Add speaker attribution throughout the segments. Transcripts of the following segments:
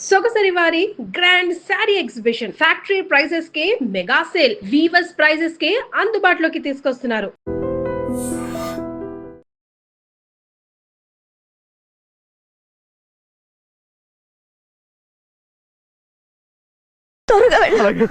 Speaker 1: సొగసరి వారి grand sari exhibition factory prices కే mega sale weavers prices కే అందుబాటులోకి తీసుకొస్తున్నారు.
Speaker 2: త్వరగా వెళ్ళు.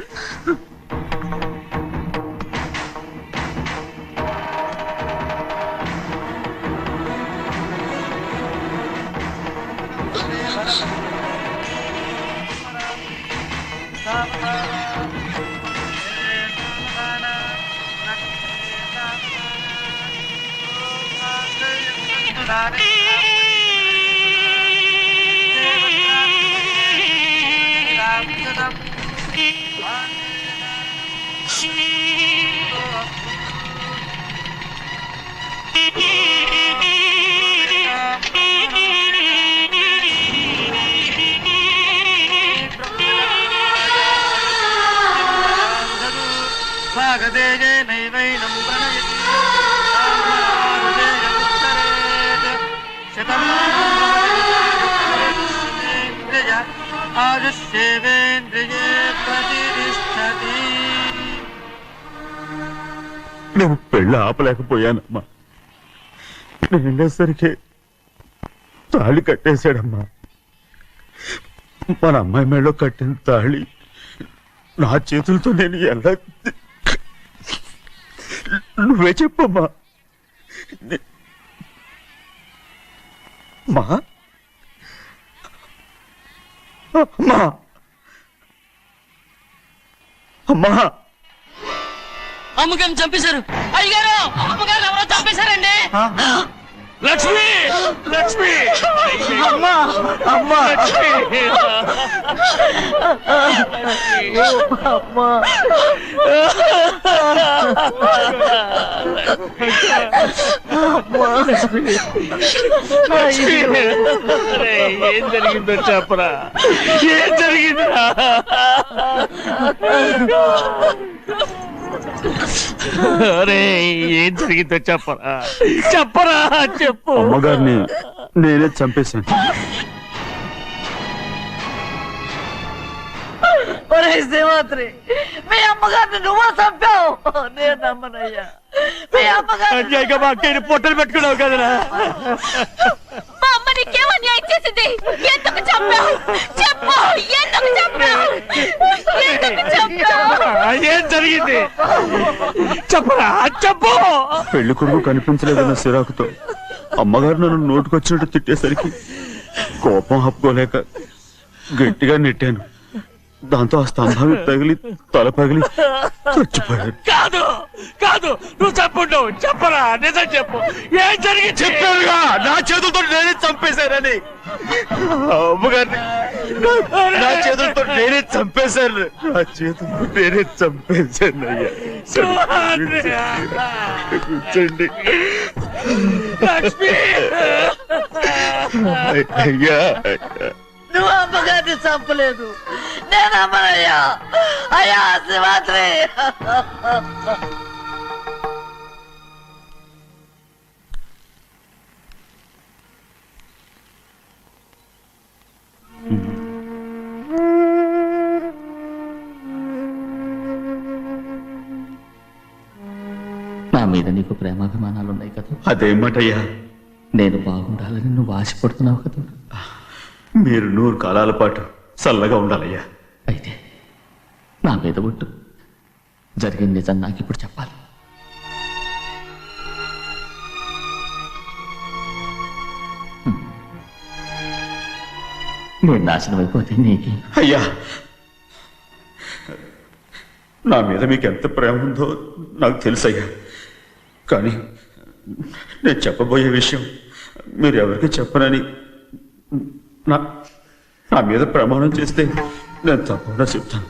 Speaker 3: నేను పెళ్ళి ఆపలేకపోయానమ్మా. నేను వెళ్ళేసరికి తాళి కట్టేశాడమ్మా. మన అమ్మాయి మేడలో కట్టిన తాళి నా చేతులతో నేను ఎలా... నువ్వే చెప్పమ్మా. మా అమ్మా అమ్మా
Speaker 4: అమ్మగారిని చంపేశారు. అయ్యగారు, అమ్మగారు ఎవరో చంపేశారండి.
Speaker 3: లక్ష్మి, లక్ష్మి, అమ్మా, అమ్మా,
Speaker 5: ఏం జరిగిందో చెప్పరా? ఏం జరిగిందా? అరే ఏం జరిగిందో చెప్పరా? చెప్పరా, చెప్పు.
Speaker 3: అమ్మగారిని నేనే చంపేశాను.
Speaker 4: శ్రీమాత్రి, మీ అమ్మగారిని నువ్వు చంపావు. నేను నమ్మనయ్యా. మీ అమ్మగారు
Speaker 5: మా అక్కని పొట్టలు పెట్టుకున్నావు కదరా?
Speaker 2: మా అమ్మ నీకేం అన్యాయం చేసింది? ఎందుకు చంపావు? చెప్పు, ఎందుకు చంపావు? ఎందుకు చంపావు?
Speaker 5: ఏం జరిగింది చెప్పరా, చెప్పు.
Speaker 3: పెళ్లి కొడుకు కనిపించలేదన్న సిరాకుతో అమ్మగారు నన్ను నోటుకొచ్చినట్టు తిట్టేసరికి కోపం ఆపుకోలేక గట్టిగా నెట్టాను. దాంతో ఆ స్తంభం తగిలి తల పగిలి చచ్చిపోయాడు.
Speaker 5: కాదు కాదు, నువ్వు చెప్పుండవు. చెప్పరా, నిజం చెప్పు. ఏం జరిగింది?
Speaker 3: చెప్పారుగా, నా చేతులతో నేనే చంపేశానని. అమ్మగారిని నా చేతులతో నేనే చంపేశాను. నా చేతులతో నేనే చంపేశాను. అయ్యా కూర్చోండి.
Speaker 4: లక్ష్మి,
Speaker 3: అయ్యా
Speaker 4: నువ్వు అమ్మగారిని చంపలేదు. నేను అమ్మనయ్యా. అయ్యా శ్రీమాత్రి.
Speaker 6: నా మీద నీకు ప్రేమాభిమానాలు ఉన్నాయి కదా.
Speaker 3: అదేమటయ్యా?
Speaker 6: నేను బాగుండాలని నువ్వు ఆశపడుతున్నావు కదా.
Speaker 3: మీరు 100 కాలాల పాటు చల్లగా ఉండాలయ్యా.
Speaker 6: అయితే నా మీద ఒట్టు. జరిగిన నిజం నాకు ఇప్పుడు చెప్పాలి. నేను నాశనం అయిపోతే నీకు...
Speaker 3: అయ్యా, నా మీద మీకు ఎంత ప్రేమ ఉందో నాకు తెలుసయ్యా. కానీ నేను చెప్పబోయే విషయం మీరు ఎవరికి చెప్పనని నా మీద ప్రమాణం చేస్తే నేను తప్పకుండా చెప్తాను.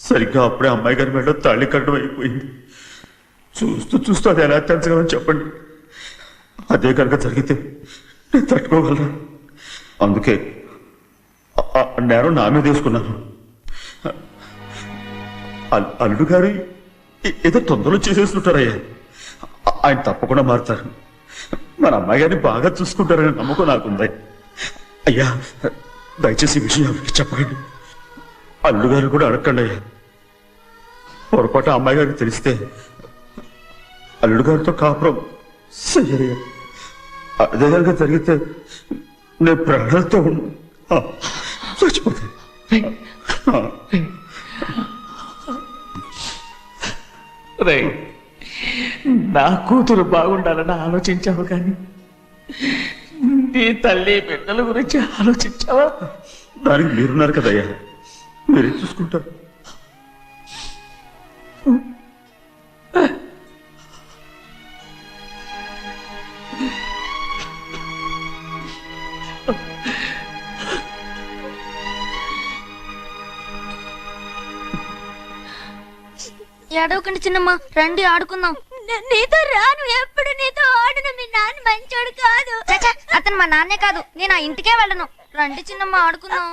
Speaker 3: సరిగ్గా అప్పుడే అమ్మాయి గారి మెడలో తాళి కట్టడం అయిపోయింది. చూస్తూ చూస్తూ అది ఎలా తెంచగలని చెప్పండి. అదే కనుక జరిగితే నేను తట్టుకోగలరా? అందుకే నేరం నా మీద తీసుకున్నాను. అల్లుడు గారు ఏదో తొందరలో చేసేస్తుంటారయ్యా. ఆయన తప్పకుండా మారుతారు. మన అమ్మాయి గారిని బాగా చూసుకుంటారనే నమ్మకం నాకుంది. అయ్యా దయచేసి ఈ విషయం ఎవరికి చెప్పకండి. అల్లుడు గారు కూడా అడగండి అయ్యా. పొరపాటు అమ్మాయి గారికి తెలిస్తే అల్లుడు గారితో కాపురం సయ్యయ్యా. అదే కనుక జరిగితే నేను ప్రాణాలతో చచ్చిపోతాను.
Speaker 6: నా కూతురు బాగుండాలని ఆలోచించావు కానీ నీ తల్లి బిడ్డల గురించి ఆలోచించావా?
Speaker 3: దానికి మీరున్నారు కదయ్యా, మీరే చూసుకుంటారు.
Speaker 7: ఏడవకండి చిన్నమ్మ, రండి ఆడుకుందాం. నీతో రాను, ఎప్పుడు నీతో ఆడను. మీ నాన్న మంచోడు కాదు. అతను మా నాన్నే కాదు, నేను ఆ ఇంటికే వెళ్ళను. రండి చిన్నమ్మ ఆడుకుందాం.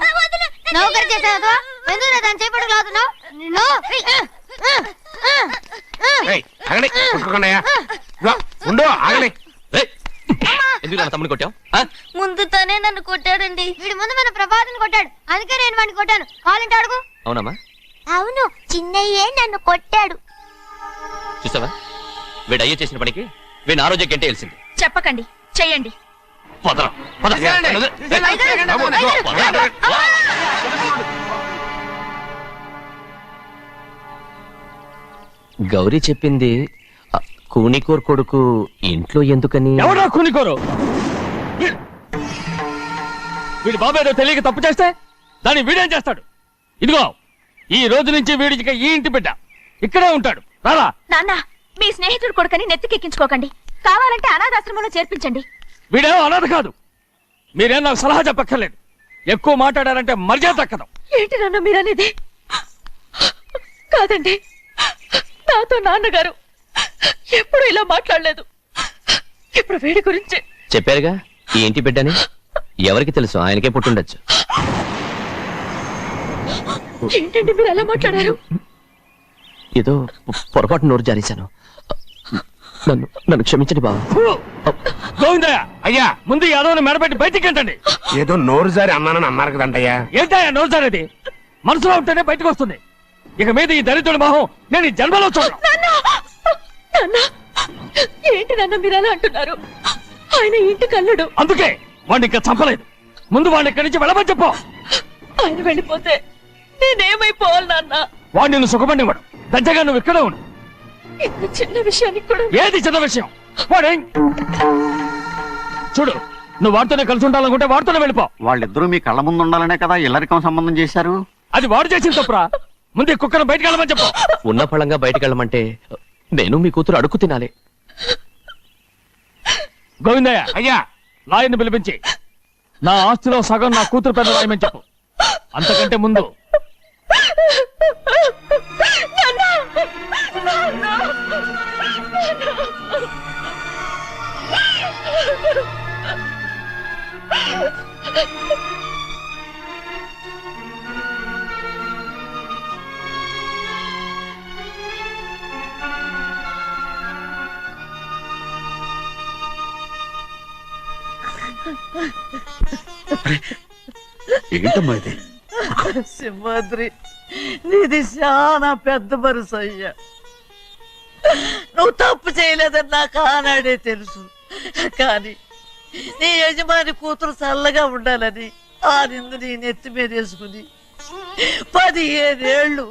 Speaker 7: నౌకరి చేసావు ఎందుకు దాని చేపడు కాదు.
Speaker 6: తమ్ముడు కొట్టావు?
Speaker 7: ముందు తనే నన్ను కొట్టాడండి. వీడి ముందు మన ప్రభాతం కొట్టాడు, అందుకే నేను వాడిని కొట్టాను. కావాలంటే అడుగు.
Speaker 6: అవునమ్మా?
Speaker 7: అవును, చిన్నయ్యే నన్ను కొట్టాడు.
Speaker 6: చూసావా, వీడు అయ్యే చేసిన పనికి వీడిని ఆరోగ్యం కంటే తెలిసింది.
Speaker 2: చెప్పకండి, చెయ్యండి.
Speaker 6: గౌరీ చెప్పింది కూనికోర్ కొడుకు ఇంట్లో ఎందుకని.
Speaker 5: ఎవడా కూనికోరు? వీడి బాబు ఏదో తెలియక తప్పు చేస్తే దాన్ని వీడేం చేస్తాడు? ఇదిగో ఈ రోజు నుంచి వీడికి ఈ ఇంటి బిడ్డ ఇక్కడే ఉంటాడు. రాలా?
Speaker 2: నాన్న, మీ స్నేహితుడు కొడుకని నెత్తికెక్కించుకోకండి. కావాలంటే అనాథాశ్రమంలో చేర్పించండి.
Speaker 5: వీడేమో అనాథ కాదు. మీరేం నాకు సలహా చెప్పక్కర్లేదు. ఎక్కువ మాట్లాడారంటే మర్యాద తక్కదు.
Speaker 2: ఏంటి నాన్న మీరనేది? కాదండి, నాతో నాన్నగారు ఎప్పుడు ఇలా మాట్లాడలేదు. ఇప్పుడు వీడి గురించి
Speaker 6: చెప్పారుగా ఈ ఇంటి బిడ్డని. ఎవరికి తెలుసు, ఆయనకే పుట్టుండొచ్చు.
Speaker 2: ఏంటండి మీరు ఎలా మాట్లాడారు?
Speaker 6: ఏదో పొరపాటు నోరు జారేశాను. నన్ను క్షమించండి బాబు.
Speaker 5: గోవిందయ్య, అయ్యా ముందు యాదవ్ని మెడపెట్టి బయటికి ఏంటండి?
Speaker 8: ఏదో నోరు జారి అన్నానని అన్నారు కదంటయ్యా.
Speaker 5: ఏంటయ్యా నోరు జారేది? మనసులో ఉంటేనే బయటకు వస్తుంది. ఇక మీద ఈ దరిద్రుడి మొహం నేను ఈ జన్మలో చూడను.
Speaker 2: ఏంటి నాన్న మీరు ఎలా అంటున్నారు? ఆయన ఇంటి కల్లుడు.
Speaker 5: అందుకే వాడిని ఇంకా చంపలేదు. ముందు వాడిని ఇక్కడి నుంచి వెళ్ళమని చెప్పు.
Speaker 2: ఆయన వెళ్ళిపోతే నేనేమైపోవాలి నాన్న?
Speaker 5: వాడు నిన్ను సుఖపడివాడు. దచ్చగా నువ్వు ఇక్కడే ఉండు.
Speaker 2: ఇంత చిన్న విషయానికి కూడా.
Speaker 5: ఏది చిన్న విషయం? వాడే చూడు, నువ్వు వాడితోనే కలిసి ఉండాలనుకుంటే వాడితోనే వెళ్ళిపో.
Speaker 8: వాళ్ళిద్దరూ మీ కళ్ళ ముందు ఉండాలనే కదా ఇల్లరికం సంబంధం చేశారు.
Speaker 5: అది వాడు చేసిన తప్పురా. ముందు ఈ కుక్కను బయటకు వెళ్ళమని చెప్పు.
Speaker 6: ఉన్న పళంగా బయటకు వెళ్ళమంటే నేను మీ కూతురు అడుగు తినాలి.
Speaker 5: గోవిందయ్య, అయ్యా లాయర్ని పిలిపించి నా ఆస్తిలో సగం నా కూతురు పెద్ద రాయమని చెప్పు. అంతకంటే ముందు
Speaker 3: ఏంటమ్మా ఇది?
Speaker 9: సింహాద్రి, నీది చాలా పెద్ద మనసు అయ్యా. నువ్వు తప్పు చేయలేదని నాకు ఆనాడే తెలుసు. కానీ నీ యజమాని కూతురు చల్లగా ఉండాలని ఆ నిందు నీ నెత్తి మీద వేసుకుని 15 ఏళ్ళు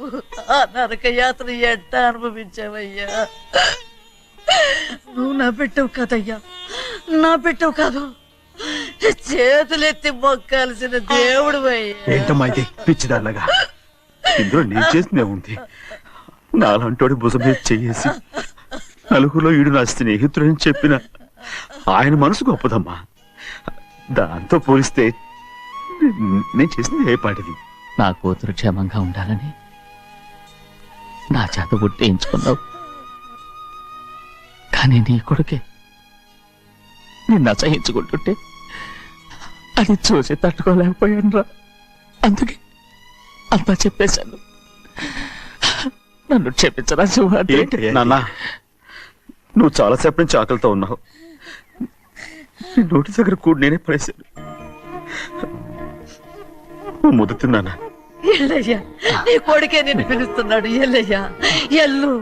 Speaker 9: ఆ నరక యాత్ర ఎట్ట అనుభవించావయ్యా. నువ్వు నా పెట్టవు కదయ్యా, నా పెట్టవు కాదు, చేతులెత్తి మొక్కాల్సిన దేవుడు.
Speaker 3: ఏంటమ్మా ఇది పిచ్చిదాన్నగా? ఇందులో నేను చేసినే ఉంది. నాలంటోడి భుజం మీద చెయ్యేసి నలుగురిలో ఈడు నా స్నేహితుడని చెప్పిన ఆయన మనసు గొప్పదమ్మా. దాంతో పోలిస్తే నేను చేసింది ఏ పాటిది?
Speaker 6: నా కూతురు క్షేమంగా ఉండాలని నా చేత గుర్తించుకున్నావు. కానీ నీ కొడుకే నిన్ను అసహించుకుంటుంటే అది చూసి తట్టుకోలేకపోయాను రా. అందుకే అంతా చెప్పేశాను. నన్ను క్షమించరా సింహాద్రి.
Speaker 3: నాన్న, నువ్వు చాలాసేపు నుంచి ఆకలితో ఉన్నావు. నీ నోటి దగ్గర కూడా నేనే పడేశాను. నువ్వు ముద్దు తిన్నానా?
Speaker 9: ఎల్లయ్యా, నీ కొడుకే నిన్ను పిలుస్తున్నాడు. ఎల్లయ్యా, ఎల్లు.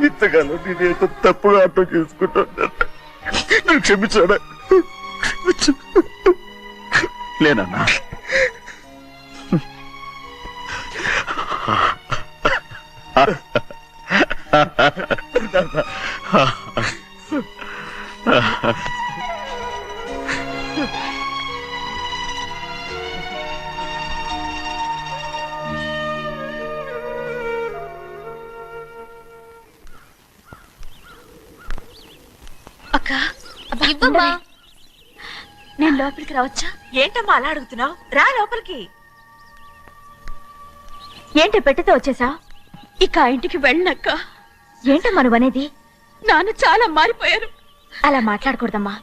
Speaker 3: ఇంతకాలం నేనేదో తప్పుగా అర్థం చేసుకుంటాను. నువ్వు క్షమించాడా? లేనన్నా.
Speaker 2: అక్క ఇవ్వమ్మా. నేను లోపలికి రావచ్చా?
Speaker 10: ఏంటమ్మా అలా అడుగుతున్నావు? రా లోపలికి.
Speaker 2: ఏంటి పెట్టితో వచ్చేసా?
Speaker 10: ఇక ఆ ఇంటికి వెళ్ళనక్క.
Speaker 2: ఏంటమ్మా నువ్వు అనేది?
Speaker 10: నాన్న చాలా మారిపోయారు.
Speaker 2: అలా మాట్లాడకూడదమ్మా.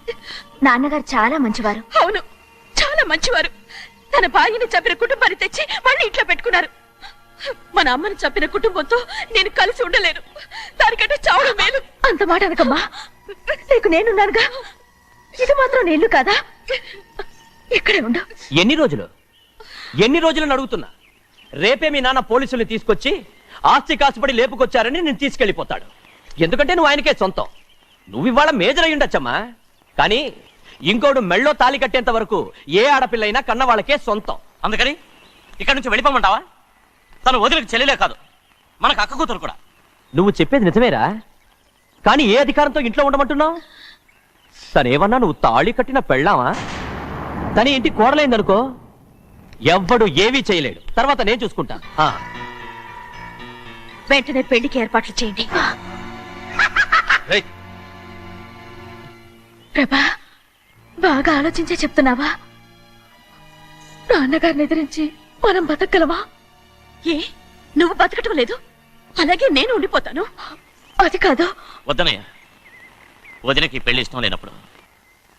Speaker 2: నాన్నగారు చాలా మంచివారు.
Speaker 10: అవును, చాలా మంచివారు. తన భార్యని చంపిన కుటుంబాన్ని తెచ్చి మళ్ళీ ఇంట్లో పెట్టుకున్నారు. మన అమ్మని చంపిన కుటుంబంతో నేను కలిసి ఉండలేను. దానికంటే చావడం మేలు.
Speaker 2: అంత మాట అనకమ్మా. నీకు నేనున్నానుగా. ఇది మాత్రం నేను కాదా? ఇక్కడే ఉండు.
Speaker 11: ఎన్ని రోజులు అడుగుతున్నా. రేపే మీ నాన్న పోలీసుల్ని తీసుకొచ్చి ఆస్తి కాసుపడి లేపుకొచ్చారని నేను తీసుకెళ్లిపోతాడు. ఎందుకంటే నువ్వు ఆయనకే సొంతం. నువ్వు ఇవాళ మేజర్ అయి ఉండొచ్చమ్మా, కానీ ఇంకోడు మెళ్ళో తాళి కట్టేంత వరకు ఏ ఆడపిల్లైనా కన్న వాళ్ళకే సొంతం.
Speaker 4: అందుకని ఇక్కడ నుంచి వెళ్ళిపోమంటావా? తను వదిలికి చెల్లెలే కాదు, మనకు అక్క కూతురు కూడా.
Speaker 11: నువ్వు చెప్పేది నిజమేరా, కానీ ఏ అధికారంతో ఇంట్లో ఉండమంటున్నావు? తనేమన్నా నువ్వు తాళి కట్టిన పెళ్ళావా? తన ఇంటి కోడలైందనుకో, ఎవ్వడు ఏవీ చేయలేడు. తర్వాత నేను చూసుకుంటా.
Speaker 2: వెంటనే పెళ్లికి ఏర్పాట్లు చేయండి. ప్రభా, బాగా ఆలోచించే చెప్తున్నావా? నాన్నగారిని ఎదిరించి మనం బతకగలవా?
Speaker 10: ఏ, నువ్వు బతకటం లేదు, అలాగే నేను ఉండిపోతాను.
Speaker 2: అది కాదు.
Speaker 4: వద్దనయ్య, వదినకి పెళ్లి ఇష్టం లేనప్పుడు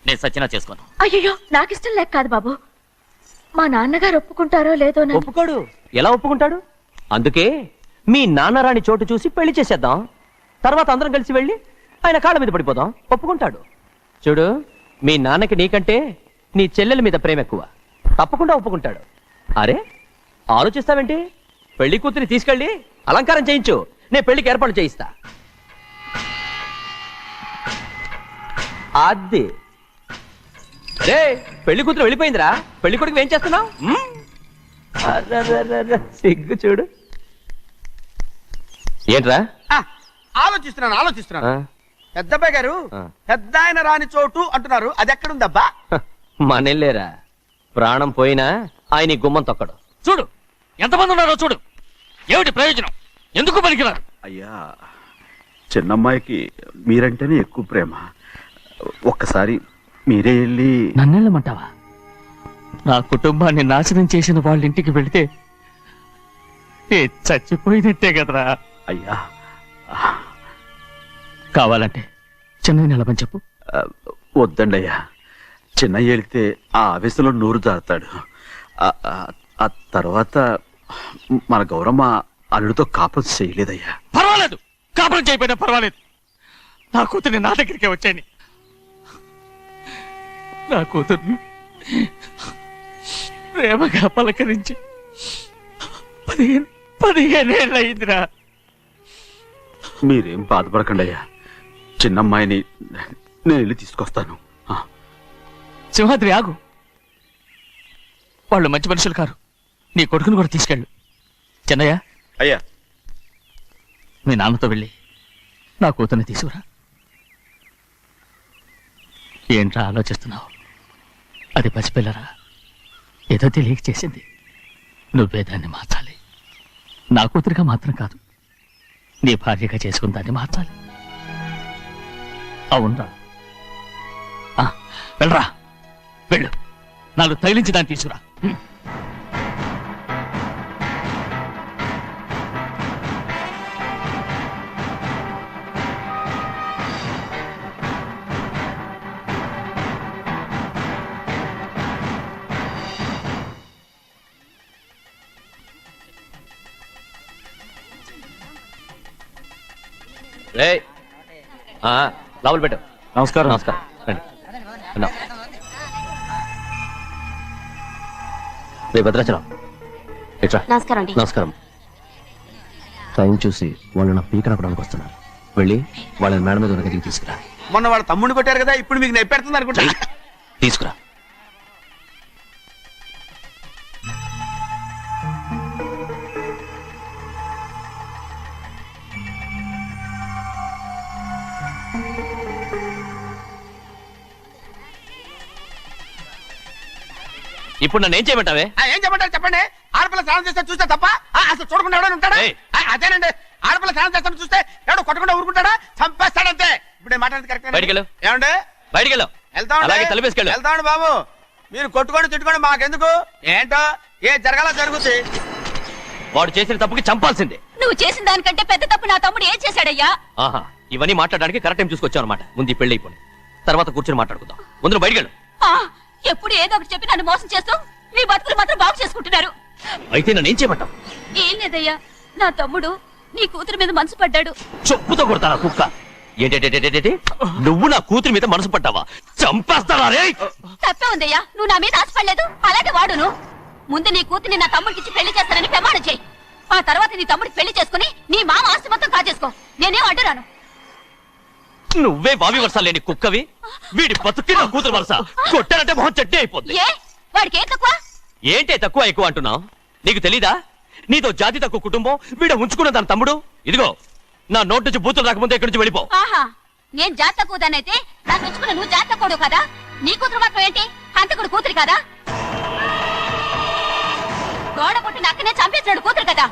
Speaker 4: నేను సచ్చినా చేసుకోను.
Speaker 2: అయ్యో, నాకిష్టం లేక కాదు బాబు. మా నాన్నగారు ఒప్పుకుంటారో లేదో.
Speaker 11: ఒప్పుకోడు. ఎలా ఒప్పుకుంటాడు? అందుకే మీ నాన్నరాని చోటు చూసి పెళ్లి చేసేద్దాం. తర్వాత అందరం కలిసి వెళ్ళి ఆయన కాళ్ళ మీద పడిపోదాం. ఒప్పుకుంటాడు. చూడు, మీ నాన్నకి నీకంటే నీ చెల్లెల మీద ప్రేమ ఎక్కువ. తప్పకుండా ఒప్పుకుంటాడు. అరే, ఆలోచిస్తావేంటి? పెళ్లి కూతురి తీసుకెళ్ళి అలంకారం చేయించు, నేను పెళ్లికి ఏర్పాటు చేయిస్తా. అది రే, పెళ్లి కూతురు వెళ్ళిపోయిందిరా. పెళ్లి కొడుకు ఏం చేస్తున్నావు? సిగ్గు చూడు. ఏంట్రా?
Speaker 8: ఆలోచిస్తున్నాను. పెద్దబ్బాయి గారు పెద్ద ఆయన రాని చోటు అంటున్నారు, అది ఎక్కడుందబ్బా?
Speaker 11: మనెళ్ళేరా, ప్రాణం పోయినా ఆయన గుమ్మం తొక్కడు.
Speaker 5: చూడు ఎంతమంది ఉన్నారో చూడు. ఏమిటి ప్రయోజనం? ఎందుకు పనికిరారు?
Speaker 3: అయ్యా, చిన్నమ్మాయికి మీరంటేనే ఎక్కువ ప్రేమ. ఒక్కసారి మీరే వెళ్ళి.
Speaker 6: నన్నెళ్ళమంటావా? నా కుటుంబాన్ని నాశనం చేసిన వాళ్ళ ఇంటికి వెళితే చచ్చిపోయినట్టే కదరా.
Speaker 3: అయ్యా,
Speaker 6: కావాలంటే చిన్న నిలబని చెప్పు.
Speaker 3: వద్దండి అయ్యా, చిన్నయ్య వెళితే ఆ ఆవేశంలో నోరు జారుతాడు. ఆ తర్వాత మన గౌరమ్మ అల్లుడితో కాపురం చేయలేదయ్యా.
Speaker 5: పర్వాలేదు, కాపురం చేయకపోయినా పర్వాలేదు. నా కూతుర్ని నా దగ్గరికే వచ్చాయని. నా కూతుర్ని ప్రేమగా పలకరించి 15 ఏళ్ళు అయిందిరా.
Speaker 3: మీరేం బాధపడకండి అయ్యా, చిన్నమ్మాయిని నేను వెళ్ళి తీసుకొస్తాను.
Speaker 6: సింహాద్రి, ఆగు. వాళ్ళు మంచి మనుషులు కారు. నీ కొడుకుని కూడా తీసుకెళ్ళు. చిన్నయ్య,
Speaker 3: అయ్యా,
Speaker 6: మీ నాన్నతో వెళ్ళి నా కూతుర్ని తీసుకురా. ఏంట్రా ఆలోచిస్తున్నావు? అది పసిపిల్లరా, ఏదో తెలియక చేసింది. నువ్వే దాన్ని మార్చాలి. నా కూతురిగా మాత్రం కాదు, నీ భార్యగా చేసుకుని దాన్ని మార్చాలి. అవునరా, వెళ్ళరా, వెళ్ళు. 4 తగిలించి దాన్ని తీసుకురా.
Speaker 11: లోపల పెట్టు.
Speaker 5: నమస్కారం.
Speaker 11: నమస్కారం. రండి. అన్నా. రే భద్రాచలం, ఎట్రా.
Speaker 7: నమస్కారం అండి.
Speaker 11: నమస్కారం. టైం చూసి వాళ్ళు నా పీక నక్కడానికి వస్తున్నారు. వెళ్ళి వాళ్ళని మేడం మీద ఉన్న గదికి తీసుకురా.
Speaker 8: మొన్న వాళ్ళ తమ్ముడిని కొట్టారు కదా, ఇప్పుడు మీకు నెప్పెడుతుంది అనుకుంటా.
Speaker 11: తీసుకురా. ఇప్పుడు నన్ను ఏం చేయమంటావే?
Speaker 8: ఏం చెప్పంటారు చెప్పండి. ఆడపిల్ల స్నానం చేస్తే చూస్తే తప్ప అసలు చూడకుండా ఎవడో ఉంటాడా? అదేనండి, ఆడపిల్ల స్నానం చేస్తాను చూస్తే ఎవడో కొట్టకుండా ఊరుకుంటాడా? చంపేస్తాడంతే. ఇప్పుడు మాట్లాడేది కరెక్ట్.
Speaker 11: బయటికి
Speaker 8: ఏమండి?
Speaker 11: బయటికి
Speaker 8: వెళ్తామండి బాబు. మీరు కొట్టుకోండి తిట్టుకోండి, మాకెందుకు? ఏంటో ఏ జరగాల జరుగుతుంది.
Speaker 11: వాడు చేసిన తప్పుకి చంపాల్సిందే.
Speaker 10: నువ్వు చేసిన దానికంటే పెద్ద తప్పు నా తమ్ముడు ఏం చేశాడయ్యా?
Speaker 11: ఆహా, ఇవన్నీ మాట్లాడడానికి కరెక్ట్ టైం చూసుకొచ్చావు అనమాట. ముందు ఈ పెళ్లి అయిపోయి తర్వాత కూర్చొని మాట్లాడుకుందాం. ముందు బయటికి
Speaker 10: ఎప్పుడు ఏదో ఒకటి చెప్పి నన్ను మోసం చేస్తూ మీ బతుకులు మాత్రం బాగు చేసుకుంటున్నారు.
Speaker 11: అయితే నన్ను ఏం చేయమంటావు?
Speaker 10: ఏం లేదయ్యా, నా తమ్ముడు నీ కూతురు మీద మనసు పడ్డాడు.
Speaker 11: చెప్పుతో కొడతారా కుక్క? ఏంటి నువ్వు నా కూతురి మీద మనసు పడ్డావా? చంపేస్తావా రే?
Speaker 10: తప్పే ఉందయ్యా, నువ్వు నా మీద ఆశపడలేదు, అలాగే వాడును. ముందు నీ కూతుర్ని నా తమ్ముడికి పెళ్లి చేస్తానని ప్రమాణం చేయి. ఆ తర్వాత నీ తమ్ముడికి పెళ్లి చేసుకుని నీ మామ ఆస్తి మొత్తం కాజేసుకో. నేనేం అడ్డురాను.
Speaker 11: నువ్వే బావి వరుస లేని కుక్కవి. వీడి బతుక్కి నా కూతురు వరుస. కొట్టారంటే మొహం చట్నీ అయిపోద్ది.
Speaker 10: వాడికి ఏం తక్కువ?
Speaker 11: ఏంటే తక్కువ ఎక్కువ అంటున్నావు? నీకు తెలీదా? నీతో జాతి తక్కువ కుటుంబం వీడ ఉంచుకున్న దాని తమ్ముడు. ఇదిగో నా నోటు నుంచి బూతులు రాకముందే ఇక్కడి నుంచి వెళ్ళిపో.
Speaker 10: ఆహా, నేను జాతి తక్కువ దానైతే నాకు ఉంచుకున్న నువ్వు జాతి తక్కువ కదా? నీ కూతురు మాత్రం ఏంటి, హంతకుడు కూతురు కదా? గోడ పుట్టిన అక్కనే చంపేసినాడు కూతురు కదా?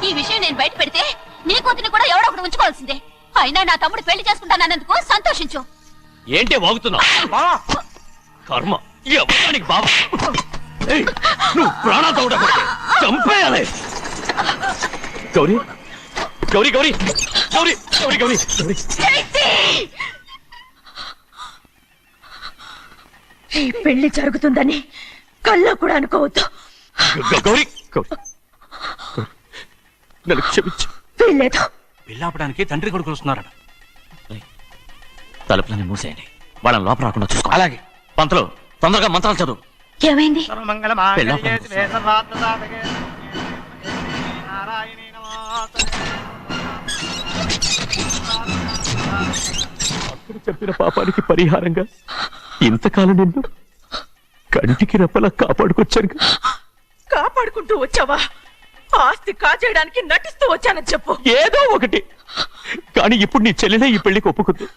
Speaker 10: ఈ విషయం నేను బయట పెడితే నీ కూతురిని కూడా ఎవడో ఒకటి ఉంచుకోవాల్సిందే. అయినా నా తమ్ముడు పెళ్లి చేసుకుంటానన్నందుకు సంతోషించు.
Speaker 11: ఏంటే వాగుతున్నావు? కర్మ ఎవరికి బాబా. నువ్వు ప్రాణాలతో ఉండకూడదు, చంపేయాలి. గౌరీ గౌరీ గౌరీ గౌరీ గౌరీ గౌరీ గౌరీ.
Speaker 2: ఈ పెళ్లి జరుగుతుందని కల్లో కూడా అనుకోవద్దు.
Speaker 11: గౌరీ గౌరీ నన్ను క్షమించు.
Speaker 2: వీల్లేదు.
Speaker 4: పెళ్ళాపడానికి తండ్రి కొడుకులు వస్తున్నారట.
Speaker 11: తలుపులని మూసేయండి, వాళ్ళని లోపల రాకుండా చూసుకో. అలాగే. పంతులు తొందరగా మంత్రాలు చదువు.
Speaker 2: ఏమైంది?
Speaker 6: అక్కడ చెప్పిన పాపానికి పరిహారంగా ఇంతకాలం నిన్ను కంటికి రెప్పలా కాపాడుకొచ్చాను.
Speaker 2: కాపాడుకుంటూ వచ్చావా? ఆస్తి కాజేయడానికి నటిస్తూ వచ్చానని చెప్పు.
Speaker 6: ఏదో ఒకటి. కానీ ఇప్పుడు నీ చెల్లెలే ఈ పెళ్లికి ఒప్పుకుంది.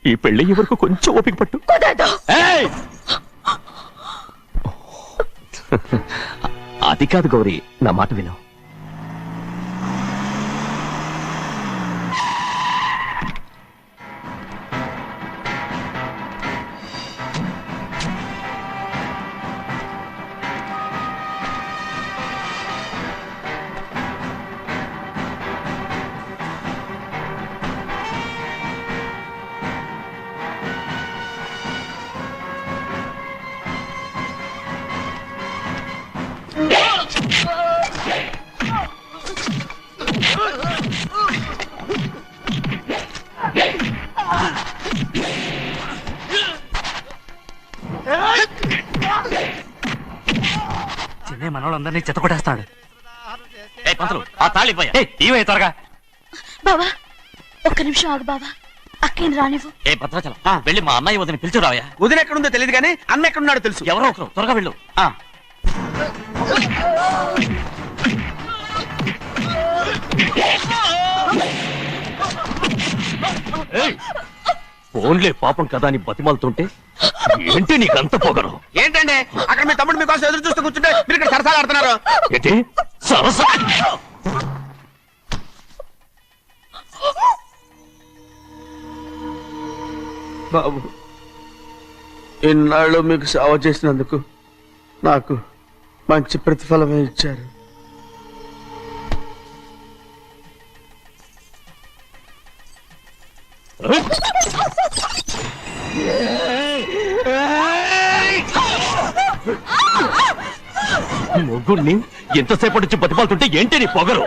Speaker 6: ఈ పెళ్లి వరకు కొంచెం ఓపిక పట్టు. అది కాదు గౌరీ, నా మాట విను.
Speaker 4: చిన్న మనోళ్ళందరినీ చెత్త కొట్టేస్తాడు.
Speaker 11: పంతులు ఆ తాళి ఇవే త్వరగా.
Speaker 10: బావా ఒక్క నిమిషం ఆగు బావా, అక్కేం రానివ్వు.
Speaker 11: ఏ భద్రాచలం, వెళ్ళి మా అన్నయ్య వదిన పిలిచిరావయ్యా.
Speaker 8: వదిన ఎక్కడుందో తెలియదు కానీ అన్న ఎక్కడున్నాడో తెలుసు.
Speaker 11: ఎవరో ఒకరు త్వరగా వెళ్ళు. ఫోన్లే పాపం కదా అని బతిమాలుతుంటే
Speaker 5: ఏంటి నీకంత పొగరు?
Speaker 8: ఏంటండి అక్కడ మీ తమ్ముడు మీకోసం ఎదురు చూస్తూ కూర్చుంటే మీరు ఇక్కడ సరసాలు ఆడుతున్నారు.
Speaker 5: ఏంటి సరస?
Speaker 8: బాబు, ఇన్నాళ్ళు మీకు సేవ చేసినందుకు నాకు మంచి ప్రతిఫలమే ఇచ్చారు.
Speaker 5: మొగ్గుడిని ఎంతసేపటి నుంచి బతిపాలుతుంటే ఏంటి నీ పొగరు?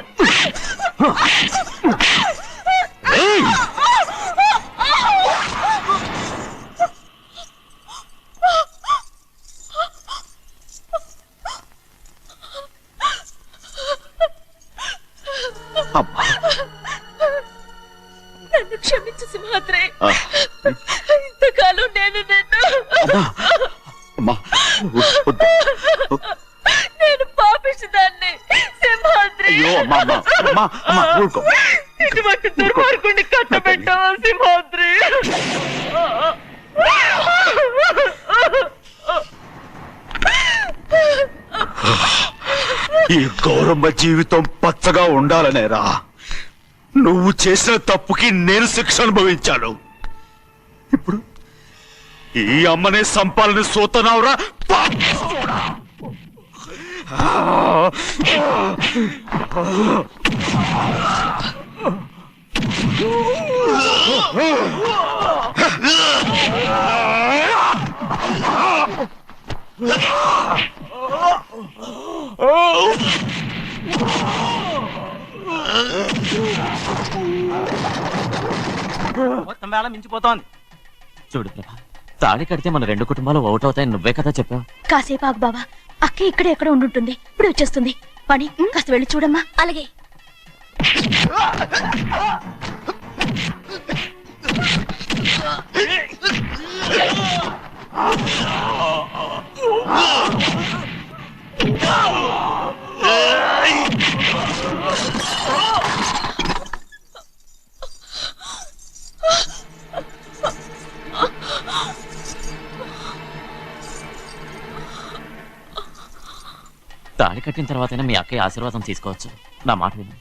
Speaker 10: నన్ను క్షమించు సింహాద్రి. ఇంతకాలం నేను నేను పాపిస్తుదాన్ని సింహాద్రి. ఇటువంటి దుర్మార్గుడిని కట్టబెట్టావా సింహాద్రి?
Speaker 3: ఈ గౌరమ్మ జీవితం పచ్చగా ఉండాలనేరా నువ్వు చేసిన తప్పుకి నేను శిక్ష అనుభవించాను. ఇప్పుడు ఈ అమ్మనే సంపాలని సోతనావురా.
Speaker 4: మొత్తం వేళ మించిపోతోంది. చూడు ప్రభా, తాళి కడితే మన రెండు కుటుంబాలు అవుట్ అవుతాయని నువ్వే కదా చెప్పావు.
Speaker 2: కాసేపు ఆగు బావా, అక్క ఇక్కడే ఎక్కడ ఉండుంటుంది, ఇప్పుడు వచ్చేస్తుంది. పని కాస్త వెళ్ళి చూడమ్మా. అలాగే.
Speaker 4: తాళి కట్టిన తర్వాతైనా మీ అక్కయ్య ఆశీర్వాదం తీసుకోవచ్చు. నా మాట విను.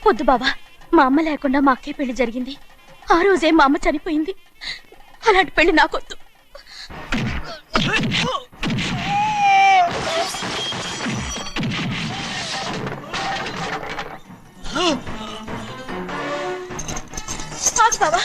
Speaker 2: వద్దు బావా, మా అమ్మ లేకుండా మా అక్కయ్య పెళ్లి జరిగింది. ఆ రోజే మా అమ్మ చనిపోయింది. అలాంటి పెళ్లి నాకొద్దు. బావా,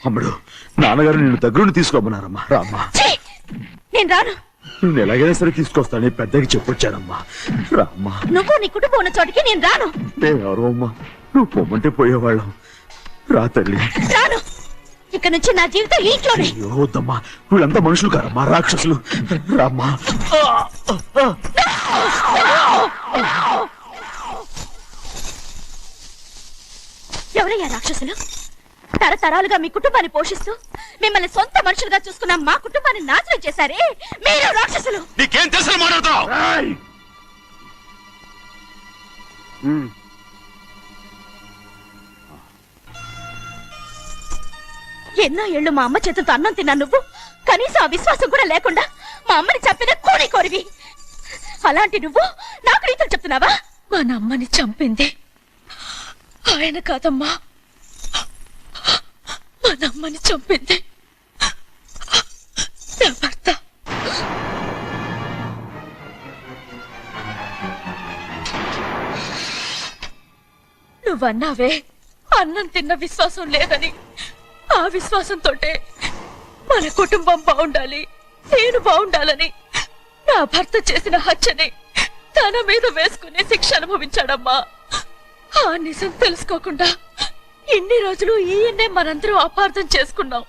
Speaker 3: అమ్మడు, నాన్నగారు నిన్ను దగ్గరుండి తీసుకోమన్నారమ్మా. రామ్మా.
Speaker 2: నేను రాను.
Speaker 3: నేను ఎలాగైనా సరే తీసుకొస్తాను, పెద్దకి చెప్పొచ్చానమ్మా. రామ్మా.
Speaker 2: నువ్వు నీ కుటుంబం ఉన్న చోటికి నేను రాను.
Speaker 3: మేమెవరు అమ్మా, నువ్వు పొమ్మంటే పోయేవాళ్ళం. రా తల్లి.
Speaker 2: రాను. ఇక్కడ నుంచి నా జీవితం ఇంట్లోనే.
Speaker 3: అయ్యో వద్దమ్మా, వీళ్ళంతా మనుషులు కారమ్మా, రాక్షసులు. రామ్మా.
Speaker 2: ఎవరయ్యా రాక్షసులు? తరతరాలుగా మీ కుటుంబాన్ని పోషిస్తూ మిమ్మల్ని సొంత మనుషులుగా చూసుకున్న మా కుటుంబాన్ని నాశనం చేశారే మీరు రాక్షసులు.
Speaker 3: నీకేం తెలుసు మాట్లాడుతున్నావు?
Speaker 2: ఎన్నో ఏళ్ళు మా అమ్మ చేతులతో అన్నం తిన్నా నువ్వు కనీసం ఆ విశ్వాసం కూడా లేకుండా మా అమ్మని చంపిన కోడి కోరివి. అలాంటి నువ్వు నాకు రీతులు చెప్తున్నావా?
Speaker 10: మా అమ్మని చంపింది ఆయన కాదమ్మా, మా అమ్మని చంపింది నా భర్త. నువ్వన్నావే అన్నం తిన్న విశ్వాసం లేదని. ఆ విశ్వాసంతో మన కుటుంబం బాగుండాలి, నేను బాగుండాలని నా భర్త చేసిన హత్యని తన మీద వేసుకునే శిక్ష అనుభవించాడమ్మా. ఆ నిజం తెలుసుకోకుండా ఇన్ని రోజులు ఈయన్నే మనందరం అపార్థం చేసుకున్నాం.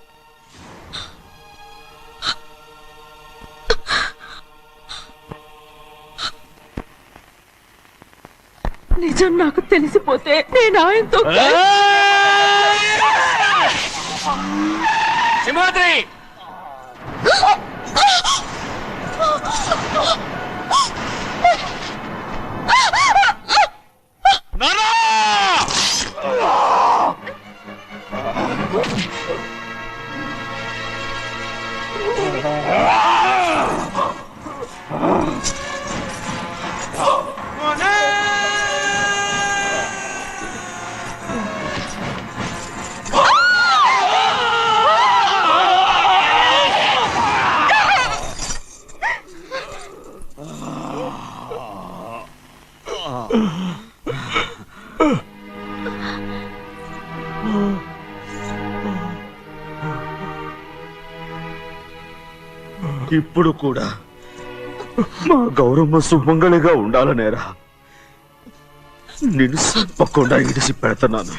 Speaker 10: నిజం నాకు తెలిసిపోతే నేను ఆయనతో
Speaker 5: సింహాద్రి
Speaker 3: ఇప్పుడు కూడా మా గౌరమ్మ సుమంగళిగా ఉండాలనేరా నేను తప్పకుండా ఇడిసి పెడుతున్నాను.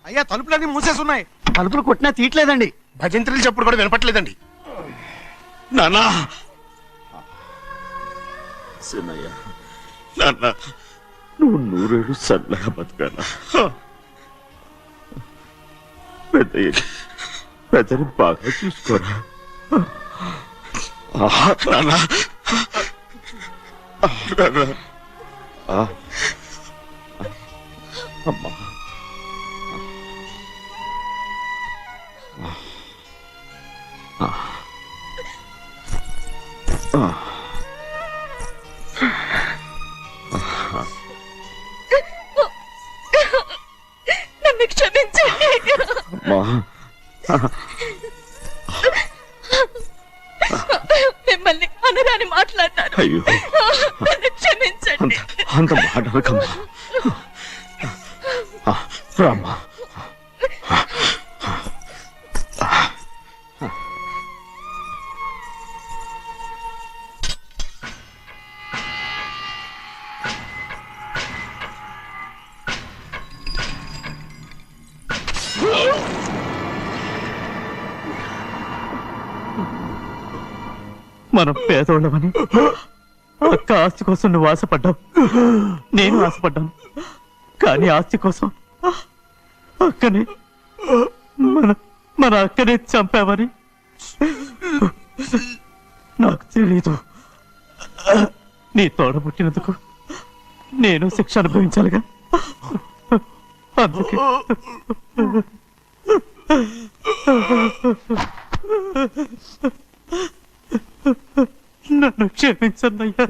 Speaker 8: అయ్యా తలుపులన్నీ మూసేస్తున్నాయి.
Speaker 12: తలుపులు కొట్టినా తీయట్లేదండి.
Speaker 8: భజంత్రులు చెప్పుడు కూడా వినపట్లేదండి.
Speaker 3: నానా సిన్నయ్య, నాన్న నువ్వు 100 ఏళ్ళు చల్లగా బతకాలా. పెద్దని బాగా చూసుకోరా నాన్న. అమ్మా
Speaker 10: నన్ను క్షమించండి. మిమ్మల్ని అనురాని మాట్లాడతాను.
Speaker 3: అయ్యో
Speaker 10: నన్ను క్షమించండి.
Speaker 3: అంత మాటలకమ్మా. రామ్మా.
Speaker 6: మనం పేదోళ్ళమని అక్క ఆస్తి కోసం నువ్వు ఆశపడ్డావు, నేను ఆశపడ్డాను. కానీ ఆస్తి కోసం అక్కనే మన అక్కనే చంపావని నాకు తెలీదు. నీ తోడ పుట్టినందుకు నేను శిక్ష అనుభవించాలిగా. అందుకే నన్ను క్షమించన్నయ్యా.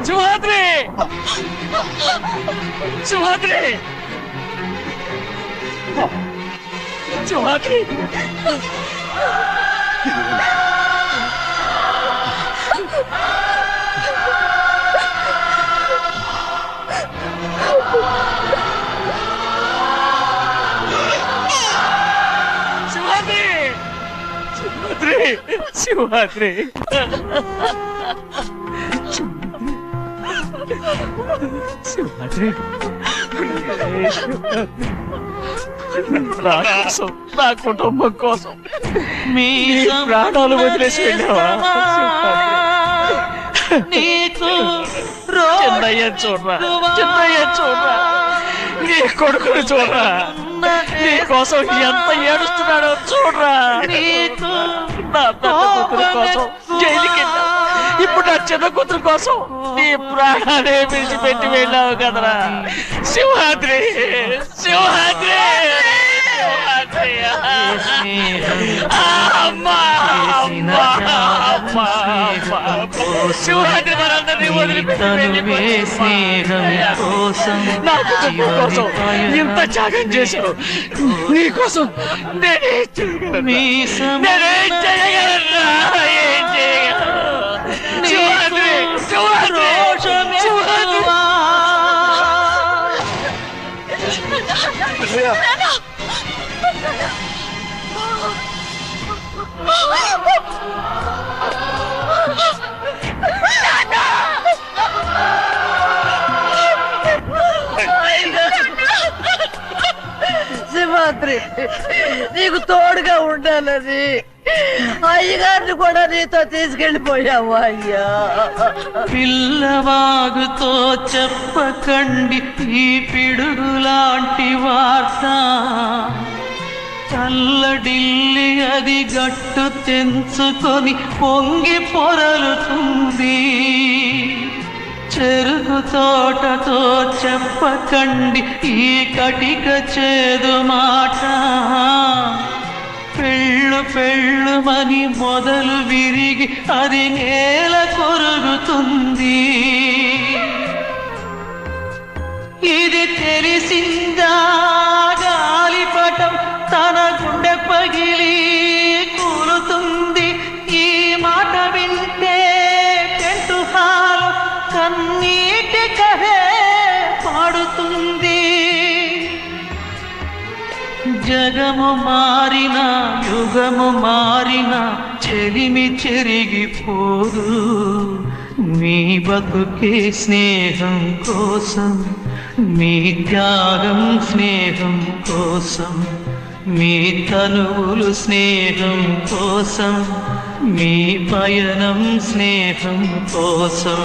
Speaker 5: సింహాద్రి సింహాద్రి సింహాద్రి శివాద్రి శివాద్రి నా కోసం, నా కుటుంబం కోసం మీ ప్రాణాలు వదిలేసి వెళ్ళావా? చిన్నయ్య చూడరా, చిన్నయ్య చూడరా, నీ కొడుకుని చూడరా, నీ కోసం ఎంత ఏడుస్తున్నాడో చూడరా. నా పెద్ద కూతురు కోసం జైలుకి వెళ్ళావు, ఇప్పుడు నా చిన్న కూతురు కోసం నీ ప్రాణాలే విడిచిపెట్టి వెళ్ళావు కదరా. సింహాద్రి సింహాద్రి సింహాద్రి మనందరినీ వదిలిపెట్టి నా కుటుంబం కోసం ఇంత త్యాగం చేశావు. నీకోసం నేనేం చేయగలను? నేనేం చేయగలరా? ఏం చేయగలను? సింహాద్రి సింహాద్రి సింహాద్రి
Speaker 9: సింహాద్రి, నీకు తోడుగా ఉండాలని అయ్యగారిని కూడా నీతో తీసుకెళ్ళిపోయావు. అయ్యా,
Speaker 13: పిల్లవాగుతో చెప్పకండి ఈ పిడుగులాంటి వార్త, చల్లడిల్లి అది గట్టు తెంచుకొని పొంగి పొరలుతుంది. చెరుకు తోటతో చెప్పకండి ఈ కటిక చేదు మాట, పెళ్ళు పెళ్ళుమని మొదలు విరిగి అది నేల కొరుగుతుంది. ఇది తెలిసిందా గాలిపటం తన గుండె పగిలి కూలుతుంది. ఈ మాట వింటే టెంటు హాలు కన్నీటి కహే పాడుతుంది. జగము మారిన యుగము మారిన చెలిమి చెరిగిపోదు. మీ బతుకే స్నేహం కోసం, మీ త్యాగం స్నేహం కోసం, మీ తనువులు స్నేహం కోసం, మీ పయనం స్నేహం కోసం.